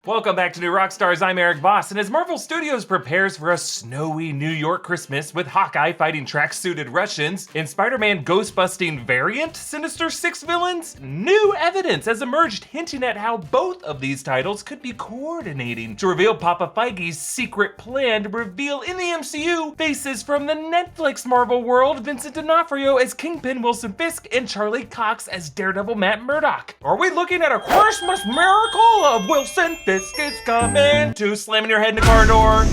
Welcome back to New Rockstars, I'm Erik Voss, and as Marvel Studios prepares for a snowy New York Christmas with Hawkeye fighting track-suited Russians and Spider-Man ghost-busting variant Sinister Six villains, new evidence has emerged hinting at how both of these titles could be coordinating to reveal Papa Feige's secret plan to reveal in the MCU faces from the Netflix Marvel world, Vincent D'Onofrio as Kingpin Wilson Fisk and Charlie Cox as Daredevil Matt Murdock. Are we looking at a Christmas miracle of Wilson Fisk is coming to slamming your head in the car door?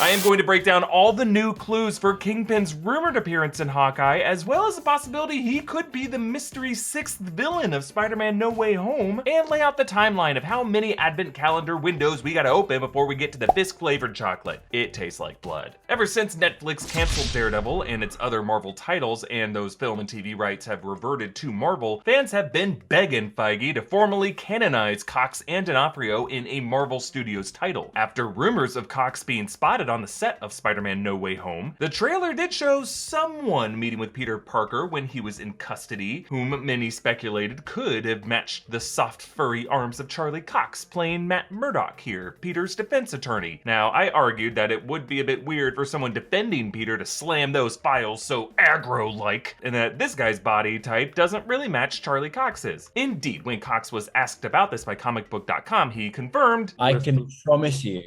I am going to break down all the new clues for Kingpin's rumored appearance in Hawkeye, as well as the possibility he could be the mystery sixth villain of Spider-Man No Way Home, and lay out the timeline of how many advent calendar windows we gotta open before we get to the Fisk-flavored chocolate. It tastes like blood. Ever since Netflix canceled Daredevil and its other Marvel titles, and those film and TV rights have reverted to Marvel, fans have been begging Feige to formally canonize Cox and D'Onofrio in a Marvel Studios title. After rumors of Cox being spotted on the set of Spider-Man No Way Home, the trailer did show someone meeting with Peter Parker when he was in custody, whom many speculated could have matched the soft, furry arms of Charlie Cox, playing Matt Murdock here, Peter's defense attorney. Now, I argued that it would be a bit weird for someone defending Peter to slam those files so aggro-like, and that this guy's body type doesn't really match Charlie Cox's. Indeed, when Cox was asked about this by comicbook.com, he confirmed, I can promise you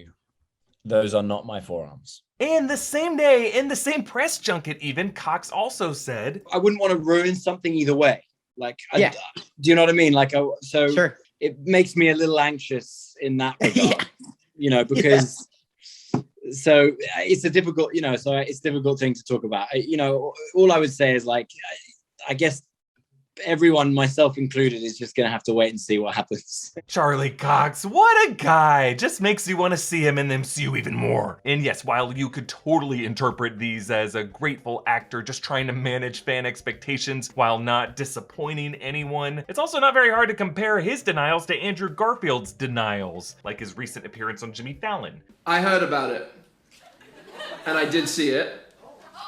those are not my forearms. And the same day, in the same press junket even, Cox also said, I wouldn't want to ruin something either way. Like, Yeah. Do you know what I mean? Like, so Sure. it makes me a little anxious in that regard, you know, because so it's a difficult, you know, so it's a difficult thing to talk about. You know, all I would say is like, I guess everyone, myself included, is just gonna have to wait and see what happens. Charlie Cox, what a guy! Just makes you want to see him in the MCU even more. And yes, while you could totally interpret these as a grateful actor just trying to manage fan expectations while not disappointing anyone, it's also not very hard to compare his denials to Andrew Garfield's denials, like his recent appearance on Jimmy Fallon. I heard about it, and I did see it.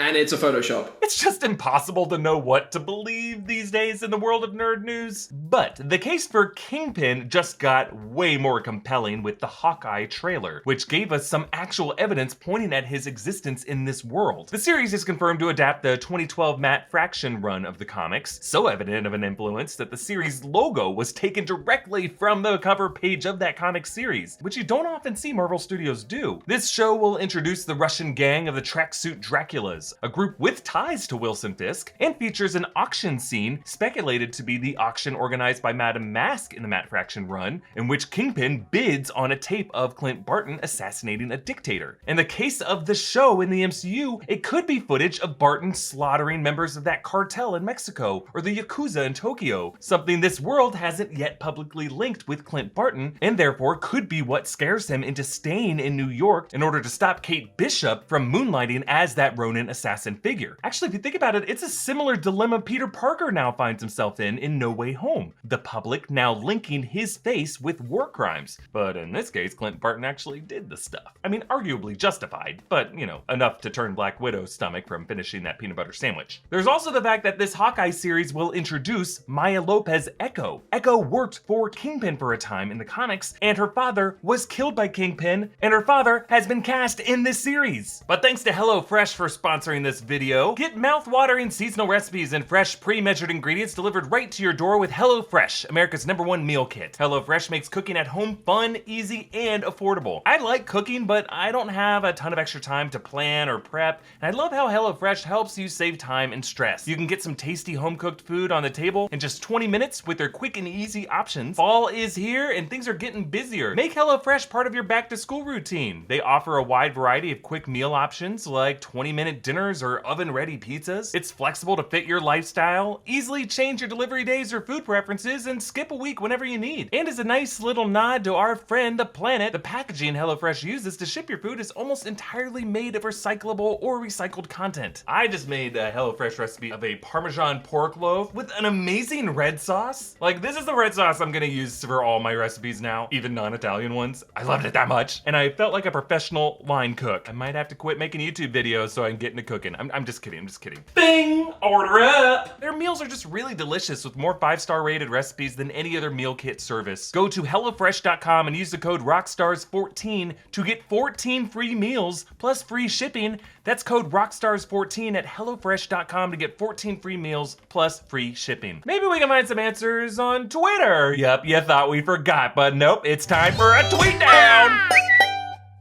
And it's a Photoshop. It's just impossible to know what to believe these days in the world of nerd news. But the case for Kingpin just got way more compelling with the Hawkeye trailer, which gave us some actual evidence pointing at his existence in this world. The series is confirmed to adapt the 2012 Matt Fraction run of the comics, so evident of an influence that the series logo was taken directly from the cover page of that comic series, which you don't often see Marvel Studios do. This show will introduce the Russian gang of the tracksuit DRACULAS, a group with ties to Wilson Fisk, and features an auction scene speculated to be the auction organized by Madame Mask in the Matt Fraction run, in which Kingpin bids on a tape of Clint Barton assassinating a dictator. In the case of the show in the MCU, it could be footage of Barton slaughtering members of that cartel in Mexico, or the Yakuza in Tokyo, something this world hasn't yet publicly linked with Clint Barton, and therefore could be what scares him into staying in New York in order to stop Kate Bishop from moonlighting as that Ronin assassin figure. Actually, if you think about it, it's a similar dilemma Peter Parker now finds himself in No Way Home. The public now linking his face with war crimes. But in this case, Clint Barton actually did the stuff. I mean, arguably justified, but, you know, enough to turn Black Widow's stomach from finishing that peanut butter sandwich. There's also the fact that this Hawkeye series will introduce Maya Lopez Echo. Echo worked for Kingpin for a time in the comics, and her father was killed by Kingpin, and her father has been cast in this series. But thanks to HelloFresh for sponsoring this video. Get mouth-watering seasonal recipes and fresh pre-measured ingredients delivered right to your door with HelloFresh, America's #1 meal kit. HelloFresh makes cooking at home fun, easy, and affordable. I like cooking, but I don't have a ton of extra time to plan or prep, and I love how HelloFresh helps you save time and stress. You can get some tasty home-cooked food on the table in just 20 minutes with their quick and easy options. Fall is here and things are getting busier. Make HelloFresh part of your back-to-school routine. They offer a wide variety of quick meal options like 20-minute dinners or oven-ready pizzas. It's flexible to fit your lifestyle, easily change your delivery days or food preferences, and skip a week whenever you need. And as a nice little nod to our friend, the planet, the packaging HelloFresh uses to ship your food is almost entirely made of recyclable or recycled content. I just made a HelloFresh recipe of a Parmesan pork loaf with an amazing red sauce. Like, this is the red sauce I'm gonna use for all my recipes now, even non-Italian ones. I loved it that much. And I felt like a professional line cook. I might have to quit making YouTube videos so I can get getting to cooking. I'm just kidding. Bing! Order up! Their meals are just really delicious with more 5-star rated recipes than any other meal kit service. Go to HelloFresh.com and use the code ROCKSTARS14 to get 14 free meals plus free shipping. That's code ROCKSTARS14 at HelloFresh.com to get 14 free meals plus free shipping. Maybe we can find some answers on Twitter. Yup, you thought we forgot, but nope, it's time for a tweet down!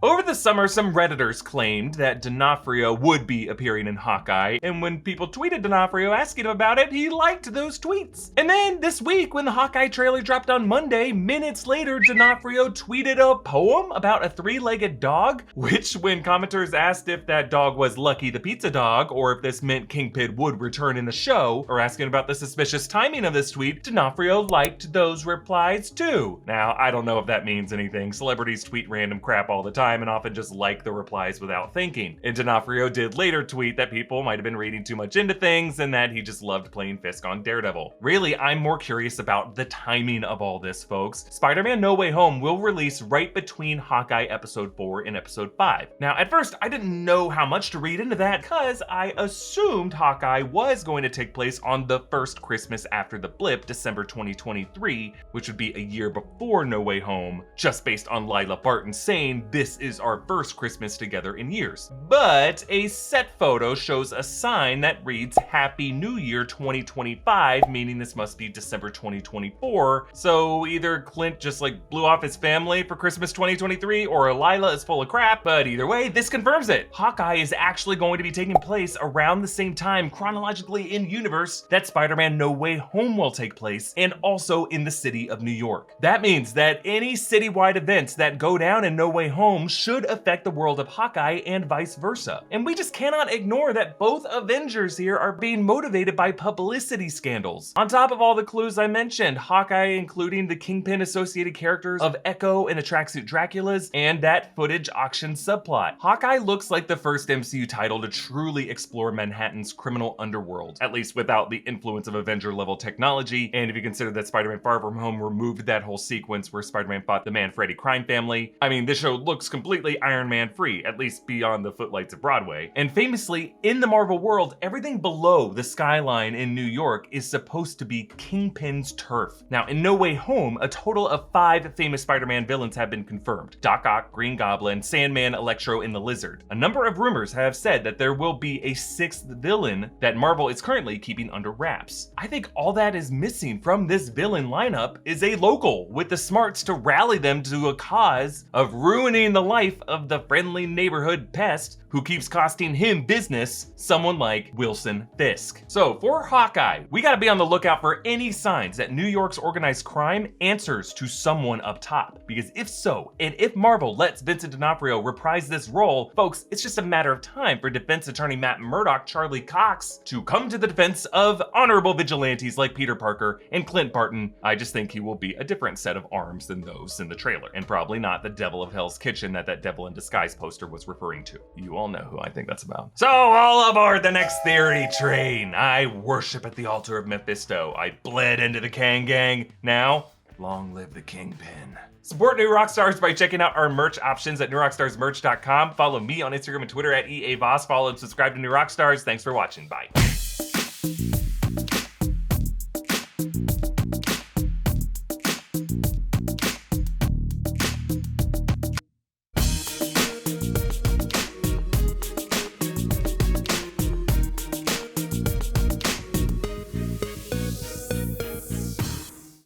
Over the summer, some Redditors claimed that D'Onofrio would be appearing in Hawkeye, and when people tweeted D'Onofrio asking him about it, he liked those tweets. And then this week, when the Hawkeye trailer dropped on Monday, minutes later, D'Onofrio tweeted a poem about a 3-legged dog, which when commenters asked if that dog was Lucky the Pizza Dog, or if this meant Kingpin would return in the show, or asking about the suspicious timing of this tweet, D'Onofrio liked those replies too. Now, I don't know if that means anything. Celebrities tweet random crap all the time and often just like the replies without thinking. And D'Onofrio did later tweet that people might have been reading too much into things and that he just loved playing Fisk on Daredevil. Really, I'm more curious about the timing of all this, folks. Spider-Man No Way Home will release right between Hawkeye Episode 4 and Episode 5. Now, at first, I didn't know how much to read into that because I assumed Hawkeye was going to take place on the first Christmas after the blip, December 2023, which would be a year before No Way Home, just based on Lila Barton saying this is our first Christmas together in years. But a set photo shows a sign that reads Happy New Year 2025, meaning this must be December 2024. So either Clint just blew off his family for Christmas 2023 or Lila is full of crap, but either way, this confirms it. Hawkeye is actually going to be taking place around the same time chronologically in universe that Spider-Man No Way Home will take place, and also in the city of New York. That means that any citywide events that go down in No Way Home should affect the world of Hawkeye and vice versa. And we just cannot ignore that both Avengers here are being motivated by publicity scandals. On top of all the clues I mentioned, Hawkeye including the Kingpin associated characters of Echo and the Tracksuit Draculas, and that footage auction subplot. Hawkeye looks like the first MCU title to truly explore Manhattan's criminal underworld, at least without the influence of Avenger level technology, and if you consider that Spider-Man Far From Home removed that whole sequence where Spider-Man fought the Man Freddy crime family, I mean, this show looks completely Iron Man free, at least beyond the footlights of Broadway. And famously, in the Marvel world, everything below the skyline in New York is supposed to be Kingpin's turf. Now, in No Way Home, a total of 5 famous Spider-Man villains have been confirmed: Doc Ock, Green Goblin, Sandman, Electro, and the Lizard. A number of rumors have said that there will be a 6th villain that Marvel is currently keeping under wraps. I think all that is missing from this villain lineup is a local with the smarts to rally them to a cause of ruining the life of the friendly neighborhood pest who keeps costing him business, someone like Wilson Fisk. So for Hawkeye, we gotta be on the lookout for any signs that New York's organized crime answers to someone up top. Because if so, and if Marvel lets Vincent D'Onofrio reprise this role, folks, it's just a matter of time for defense attorney Matt Murdock, Charlie Cox, to come to the defense of honorable vigilantes like Peter Parker and Clint Barton. I just think he will be a different set of arms than those in the trailer, and probably not the Devil of Hell's Kitchen that Devil in Disguise poster was referring to. You all know who I think that's about. So all aboard the next theory train. I worship at the altar of Mephisto. I bled into the Kang gang. Now, long live the Kingpin. Support New Rockstars by checking out our merch options at newrockstarsmerch.com. Follow me on Instagram and Twitter at EA Voss. Follow and subscribe to New Rockstars. Thanks for watching. Bye.